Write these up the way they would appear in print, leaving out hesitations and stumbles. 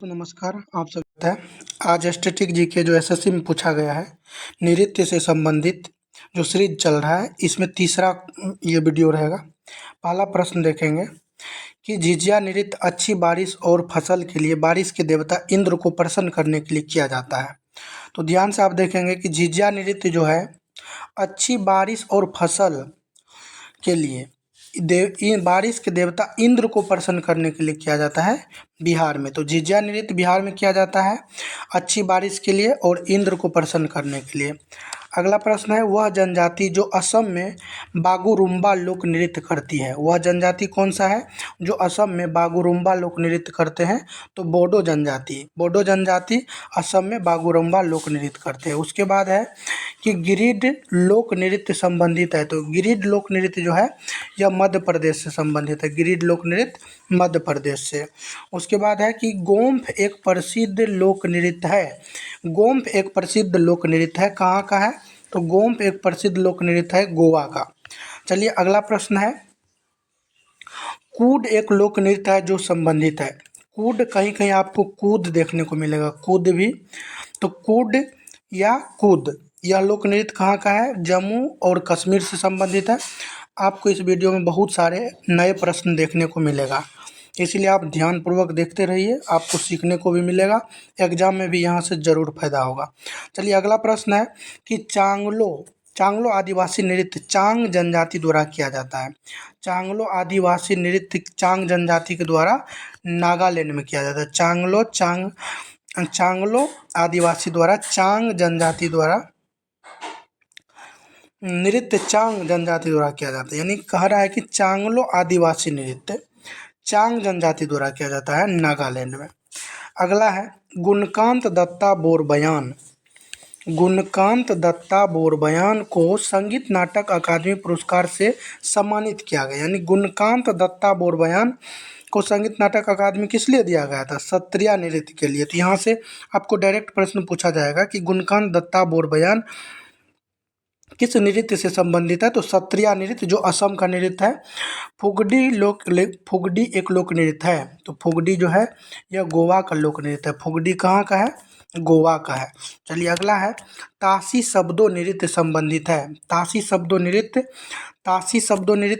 तो नमस्कार, आप सभी है। आज स्टैटिक जीके जो एसएससी में पूछा गया है, नृत्य से संबंधित जो सीरीज चल रहा है, इसमें तीसरा ये वीडियो रहेगा। पहला प्रश्न देखेंगे कि झिझिया नृत्य अच्छी बारिश और फसल के लिए बारिश के देवता इंद्र को प्रसन्न करने के लिए किया जाता है। तो ध्यान से आप देखेंगे कि झिझिया नृत्य जो है अच्छी बारिश और फसल के लिए बारिश के देवता इंद्र को प्रसन्न करने के लिए किया जाता है बिहार में। तो झिझिया नृत्य बिहार में किया जाता है अच्छी बारिश के लिए और इंद्र को प्रसन्न करने के लिए। अगला प्रश्न है, वह जनजाति जो असम में बागुरुम्बा लोक नृत्य करती है, वह जनजाति कौन सा है जो असम में बागुरुम्बा लोक नृत्य करते हैं? तो बोडो जनजाति असम में बागुरुम्बा लोक नृत्य करते हैं। उसके बाद है कि गिरिड लोक नृत्य संबंधित है। तो गिरिड लोक नृत्य जो है यह मध्य प्रदेश से संबंधित है, गिरिड लोक नृत्य मध्य प्रदेश से। उसके बाद है कि गोम्फ एक प्रसिद्ध लोक नृत्य है। गोम्फ एक प्रसिद्ध लोक नृत्य है, कहाँ का है? तो गोम्फ एक प्रसिद्ध लोक नृत्य है गोवा का। चलिए अगला प्रश्न है, कूड एक लोक नृत्य है जो संबंधित है। कूड कहीं कहीं आपको कूद देखने को मिलेगा, कूद भी। तो कूड या कूद यह लोक नृत्य कहाँ का है? जम्मू और कश्मीर से संबंधित है। आपको इस वीडियो में बहुत सारे नए प्रश्न देखने को मिलेगा, इसलिए आप ध्यानपूर्वक देखते रहिए, आपको सीखने को भी मिलेगा, एग्जाम में भी यहाँ से ज़रूर फायदा होगा। चलिए अगला प्रश्न है कि चांगलो आदिवासी नृत्य चांग जनजाति द्वारा किया जाता है। चांगलो आदिवासी नृत्य चांग जनजाति के द्वारा नागालैंड में किया जाता है। चांगलो आदिवासी द्वारा चांग जनजाति द्वारा नृत्य चांग जनजाति द्वारा किया जाता है, यानी कह रहा है कि चांगलो आदिवासी नृत्य चांग जनजाति द्वारा किया जाता है नागालैंड में। अगला है गुणकांत दत्ता बोरबयान। गुणकांत दत्ता बोरबयान को संगीत नाटक अकादमी पुरस्कार से सम्मानित किया गया, यानी गुणकांत दत्ता बोरबयान को संगीत नाटक अकादमी किस लिए दिया गया था? सत्रिया नृत्य के लिए। तो यहाँ से आपको डायरेक्ट प्रश्न पूछा जाएगा कि गुणकांत दत्ता बोरबयान किस नृत्य से संबंधित है? तो सत्रिया नृत्य जो असम का नृत्य है। फुगडी एक लोक नृत्य है। तो फुगडी जो है यह गोवा का लोक नृत्य है। फुगडी कहाँ का है? गोवा का है। चलिए अगला है तासी शब्दों नृत्य संबंधित है। तासी शब्दों नृत्य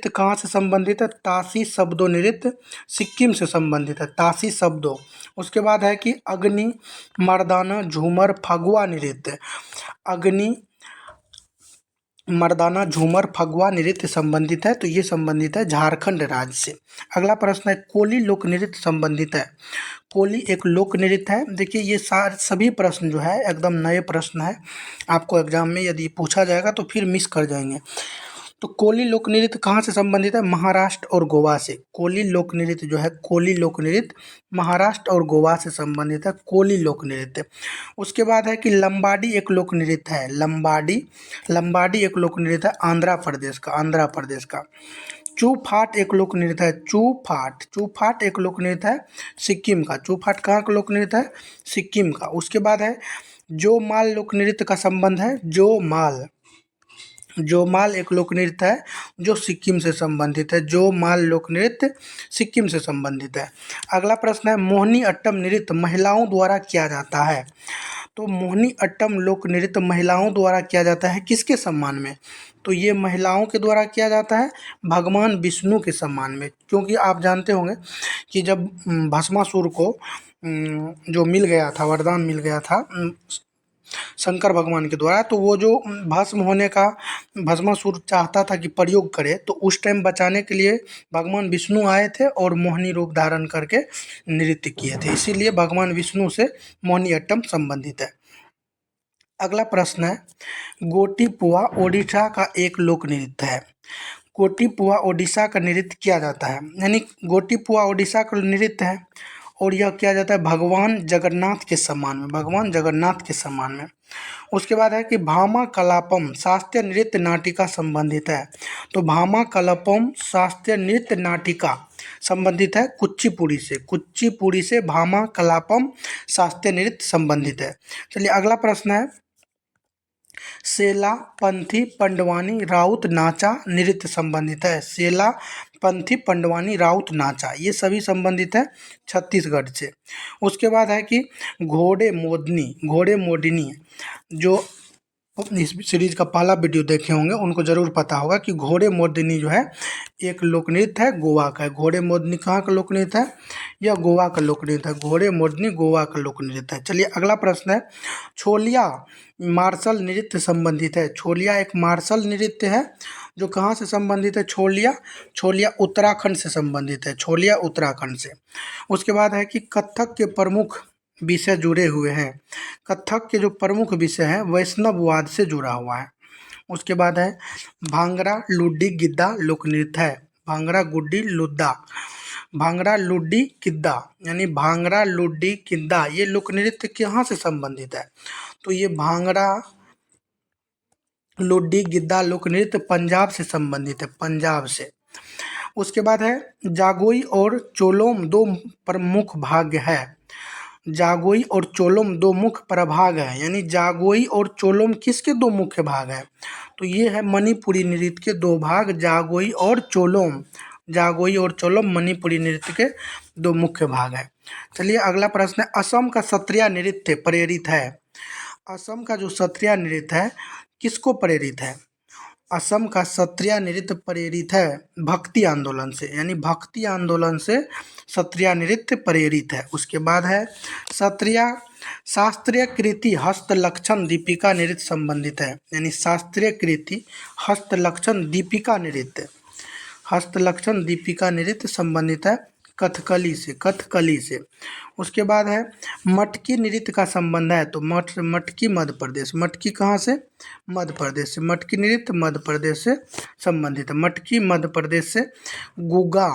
कहाँ से संबंधित है? तासी शब्दों नृत्य सिक्किम से संबंधित है, तासी शब्दों। उसके बाद है कि अग्नि मर्दाना झूमर फगुआ नृत्य। अग्नि मर्दाना झूमर फगुआ नृत्य संबंधित है, तो ये संबंधित है झारखंड राज्य से। अगला प्रश्न है कोली लोक नृत्य संबंधित है। कोली एक लोक नृत्य है। देखिए ये सभी प्रश्न जो है एकदम नए प्रश्न है, आपको एग्जाम में यदि पूछा जाएगा तो फिर मिस कर जाएंगे। तो कोली लोक नृत्य कहाँ से संबंधित है? महाराष्ट्र और गोवा से। कोली लोक नृत्य जो है, कोली लोक नृत्य महाराष्ट्र और गोवा से संबंधित है, कोली लोक नृत्य। उसके बाद है कि लंबाडी एक लोक नृत्य है। लंबाडी एक लोक नृत्य है आंध्र प्रदेश का। चूफाट एक लोक नृत्य है। चूफाट एक लोक नृत्य है सिक्किम का। चूफाट कहाँ का लोक नृत्य है? सिक्किम का। उसके बाद है जो माल लोक नृत्य का संबंध है। जो माल एक लोक नृत्य है जो सिक्किम से संबंधित है। जो माल लोक नृत्य सिक्किम से संबंधित है। अगला प्रश्न है मोहिनी अट्टम नृत्य महिलाओं द्वारा किया जाता है। तो मोहिनी अट्टम लोक नृत्य महिलाओं द्वारा किया जाता है किसके सम्मान में? तो ये महिलाओं के द्वारा किया जाता है भगवान विष्णु के सम्मान में, क्योंकि आप जानते होंगे कि जब भस्मासुर को जो मिल गया था, वरदान मिल गया था शंकर भगवान के द्वारा, तो वो जो भस्म होने का भस्मासुर चाहता था कि प्रयोग करे, तो उस टाइम बचाने के लिए भगवान विष्णु आए थे और मोहिनी रूप धारण करके नृत्य किए थे, इसीलिए भगवान विष्णु से मोहिनी अट्टम संबंधित है। अगला प्रश्न है गोटीपुआ ओडिशा का एक लोक नृत्य है। गोटीपुआ ओडिशा का नृत्य किया जाता है, यानी गोटीपुआ ओडिशा का नृत्य है और यह किया जाता है भगवान जगन्नाथ के सम्मान में। उसके बाद है कि भामा कलापम शास्त्रीय नृत्य नाटिका संबंधित है। तो भामा कलापम शास्त्रीय नृत्य नाटिका संबंधित है कुचिपुड़ी से भामा कलापम शास्त्रीय नृत्य संबंधित है। चलिए अगला प्रश्न है सेला, पंथी, पंडवानी, राउत, नाचा नृत्य संबंधित है। सेला, पंथी, पंडवानी, राउत, नाचा ये सभी संबंधित है छत्तीसगढ़ से। उसके बाद है कि घोड़े मोडनी जो इस सीरीज का पहला वीडियो देखे होंगे उनको ज़रूर पता होगा कि घोड़े मोडनी जो है एक लोक नृत्य है, गोवा का है। घोड़े मोडनी कहाँ का लोक नृत्य है? यह गोवा का लोक नृत्य है। घोड़े मोडनी गोवा का लोक नृत्य है। चलिए अगला प्रश्न है, छोलिया मार्शल नृत्य संबंधित है। छोलिया एक मार्शल नृत्य है जो कहाँ से संबंधित है? छोलिया उत्तराखंड से संबंधित है। छोलिया उत्तराखंड से। उसके बाद है कि कथक के प्रमुख विषय जुड़े हुए हैं। कथक के जो प्रमुख विषय हैं वैष्णववाद से जुड़ा हुआ है। उसके बाद है भांगड़ा लुड्डी गिद्दा लोक नृत्य है। भांगड़ा लुड्डी गिद्दा यानी भांगड़ा लुड्डी गिद्दा ये लोक नृत्य कहाँ से संबंधित है? तो ये भांगड़ा लुड्डी गिद्दा लोक नृत्य पंजाब से संबंधित है, पंजाब से। उसके बाद है जागोई और चोलोम दो प्रमुख भाग है। जागोई और चोलोम दो मुख्य प्रभाग है, यानी जागोई और चोलोम किसके दो मुख्य भाग है? तो ये है मणिपुरी नृत्य के दो भाग, जागोई और चोलोम मणिपुरी नृत्य के दो मुख्य भाग है। चलिए अगला प्रश्न है, असम का सत्रिया नृत्य प्रेरित है। असम का जो सत्रिया नृत्य है किसको प्रेरित है? असम का सत्रिया नृत्य प्रेरित है भक्ति आंदोलन से, यानी भक्ति आंदोलन से सत्रिया नृत्य प्रेरित है। उसके बाद है सत्रिया शास्त्रीय कृति हस्तलक्षण दीपिका नृत्य संबंधित है, यानी शास्त्रीय कृति हस्तलक्षण दीपिका नृत्य संबंधित है कथकली से। उसके बाद है मटकी नृत्य का संबंध है, तो मटकी मध्य प्रदेश, मटकी कहाँ से? मध्य प्रदेश से। मटकी नृत्य मध्य प्रदेश से संबंधित है, मटकी मध्य प्रदेश से। गुग्गा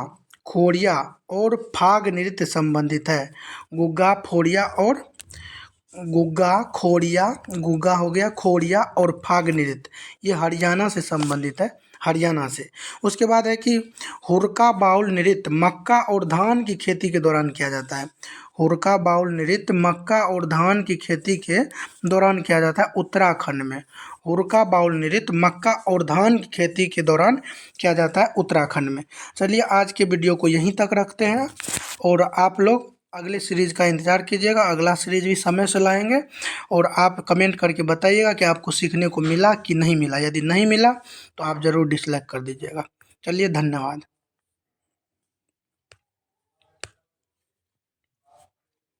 खोड़िया और फाग नृत्य संबंधित है। गुग्गा हो गया, खोड़िया और फाग नृत्य ये हरियाणा से संबंधित है, हरियाणा से। उसके बाद है कि हुरका बाउल नृत्य मक्का और धान की खेती के दौरान किया जाता है। हुरका बाउल नृत्य मक्का और धान की खेती के दौरान किया जाता है उत्तराखंड में। हुरका बाउल नृत्य मक्का और धान की खेती के दौरान किया जाता है उत्तराखंड में। चलिए आज के वीडियो को यहीं तक रखते हैं और आप लोग अगले सीरीज़ का इंतज़ार कीजिएगा। अगला सीरीज़ भी समय से लाएंगे और आप कमेंट करके बताइएगा कि आपको सीखने को मिला कि नहीं मिला। यदि नहीं मिला तो आप ज़रूर डिसलाइक कर दीजिएगा। चलिए धन्यवाद।